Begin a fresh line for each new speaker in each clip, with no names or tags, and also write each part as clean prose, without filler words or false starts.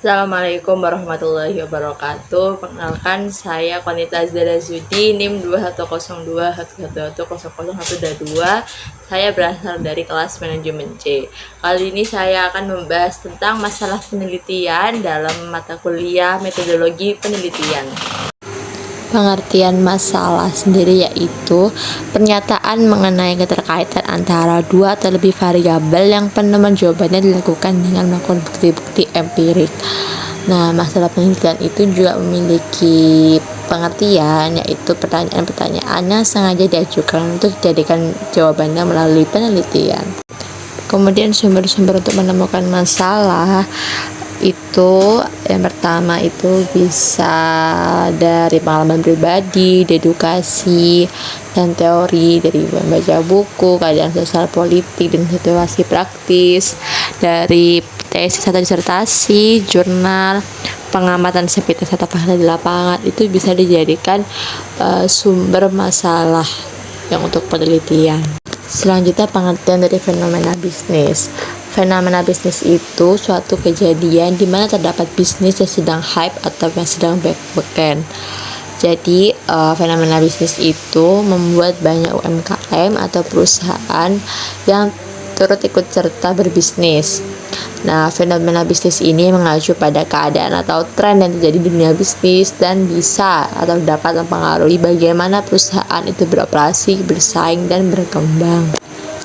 Assalamualaikum warahmatullahi wabarakatuh. Perkenalkan, saya Konita Zara Zudi, NIM 210211100122. Saya berasal dari kelas manajemen C. Kali ini saya akan membahas tentang masalah penelitian dalam mata kuliah metodologi penelitian. Pengertian masalah sendiri yaitu pernyataan mengenai keterkaitan antara dua atau lebih variabel yang penemuan jawabannya dilakukan dengan melakukan bukti-bukti empirik. Nah, masalah penelitian itu juga memiliki pengertian yaitu pertanyaan-pertanyaan yang sengaja diajukan untuk dijadikan jawabannya melalui penelitian. Kemudian sumber-sumber untuk menemukan masalah itu yang pertama itu bisa dari pengalaman pribadi, dedukasi, dan teori dari membaca buku, keadaan sosial politik dan situasi praktis, dari tesis atau disertasi, jurnal, pengamatan sepintas atau fakta di lapangan. Itu bisa dijadikan sumber masalah yang untuk penelitian. Selanjutnya pengertian dari fenomena bisnis. Fenomena bisnis itu suatu kejadian di mana terdapat bisnis yang sedang hype atau yang sedang beken. Jadi fenomena bisnis itu membuat banyak UMKM atau perusahaan yang turut ikut serta berbisnis. Nah, fenomena bisnis ini mengacu pada keadaan atau tren yang terjadi di dunia bisnis dan bisa atau dapat mempengaruhi bagaimana perusahaan itu beroperasi, bersaing, dan berkembang.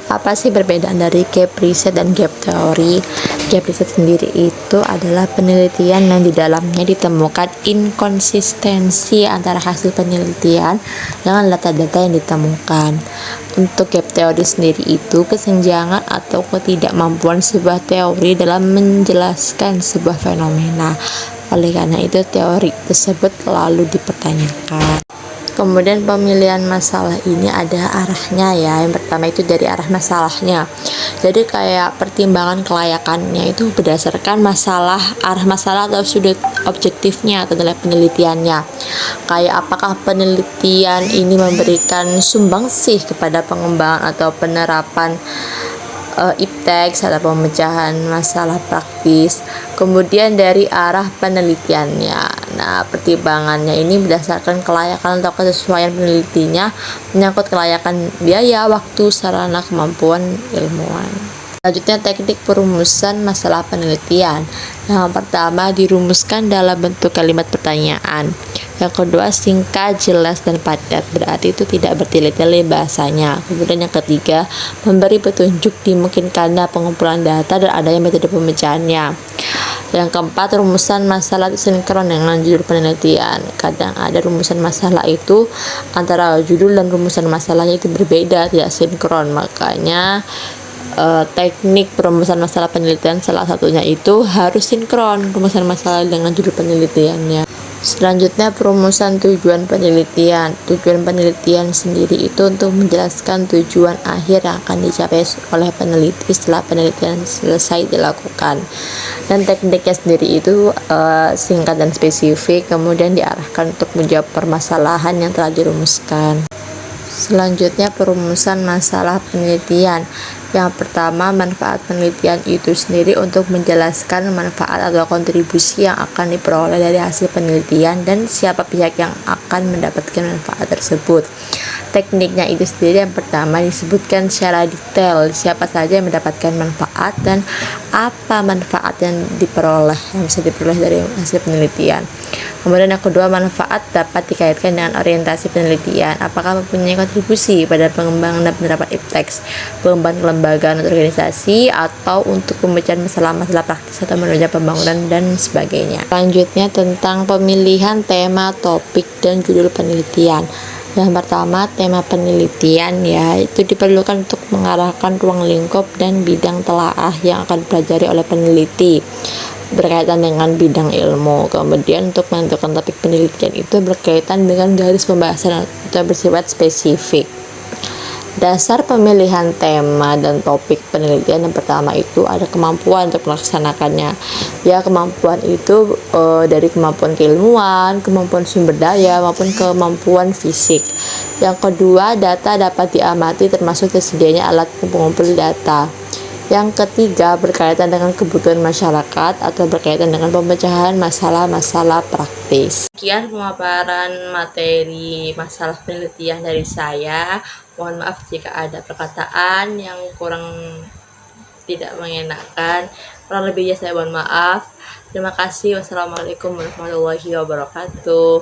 Apa sih perbedaan dari gap riset dan gap teori? Gap riset sendiri itu adalah penelitian yang di dalamnya ditemukan inkonsistensi antara hasil penelitian dengan data-data yang ditemukan. Untuk gap teori sendiri itu kesenjangan atau ketidakmampuan sebuah teori dalam menjelaskan sebuah fenomena. Oleh karena itu teori tersebut lalu dipertanyakan. Kemudian pemilihan masalah ini ada arahnya ya. Yang pertama itu dari arah masalahnya. Jadi kayak pertimbangan kelayakannya itu berdasarkan arah masalah atau sudut objektifnya atau nilai penelitiannya. Kayak apakah penelitian ini memberikan sumbangsih kepada pengembangan atau penerapan ipteks atau pemecahan masalah praktis. Kemudian dari arah penelitiannya. Nah, pertimbangannya ini berdasarkan kelayakan atau kesesuaian penelitinya, menyangkut kelayakan biaya, waktu, sarana, kemampuan ilmuwan. Selanjutnya teknik perumusan masalah penelitian. Yang pertama dirumuskan dalam bentuk kalimat pertanyaan. Yang kedua singkat, jelas, dan padat, berarti itu tidak bertele-tele bahasanya. Kemudian yang ketiga memberi petunjuk dimungkinkannya pengumpulan data dan adanya metode pemecahannya. Yang keempat rumusan masalah sinkron dengan judul penelitian. Kadang ada rumusan masalah itu antara judul dan rumusan masalahnya itu berbeda, tidak sinkron. Makanya teknik perumusan masalah penelitian salah satunya itu harus sinkron rumusan masalah dengan judul penelitiannya. Selanjutnya perumusan tujuan penelitian. Tujuan penelitian sendiri itu untuk menjelaskan tujuan akhir yang akan dicapai oleh peneliti setelah penelitian selesai dilakukan. Dan tekniknya sendiri itu singkat dan spesifik, kemudian diarahkan untuk menjawab permasalahan yang telah dirumuskan. Selanjutnya perumusan masalah penelitian. Yang pertama, manfaat penelitian itu sendiri untuk menjelaskan manfaat atau kontribusi yang akan diperoleh dari hasil penelitian dan siapa pihak yang akan mendapatkan manfaat tersebut. Tekniknya itu sendiri yang pertama disebutkan secara detail siapa saja yang mendapatkan manfaat dan apa manfaat yang bisa diperoleh dari hasil penelitian. Kemudian yang kedua, manfaat dapat dikaitkan dengan orientasi penelitian. Apakah mempunyai kontribusi pada pengembangan dan penerapan ipteks, pengembangan kelembagaan atau organisasi, atau untuk pemecahan masalah-masalah praktis atau menunjang pembangunan dan sebagainya. Selanjutnya tentang pemilihan tema, topik, dan judul penelitian. Yang pertama, tema penelitian ya, itu diperlukan untuk mengarahkan ruang lingkup dan bidang telaah yang akan dipelajari oleh peneliti berkaitan dengan bidang ilmu. Kemudian untuk menentukan topik penelitian itu berkaitan dengan garis pembahasan atau bersifat spesifik. Dasar pemilihan tema dan topik penelitian yang pertama itu ada kemampuan untuk melaksanakannya. Ya, kemampuan itu dari kemampuan keilmuan, kemampuan sumber daya maupun kemampuan fisik. Yang kedua, data dapat diamati termasuk tersedianya alat pengumpul data. Yang ketiga, berkaitan dengan kebutuhan masyarakat atau berkaitan dengan pemecahan masalah-masalah praktis. Sekian pemaparan materi masalah penelitian dari saya. Mohon maaf jika ada perkataan yang kurang tidak mengenakan. Kurang lebihnya saya mohon maaf. Terima kasih. Wassalamualaikum warahmatullahi wabarakatuh.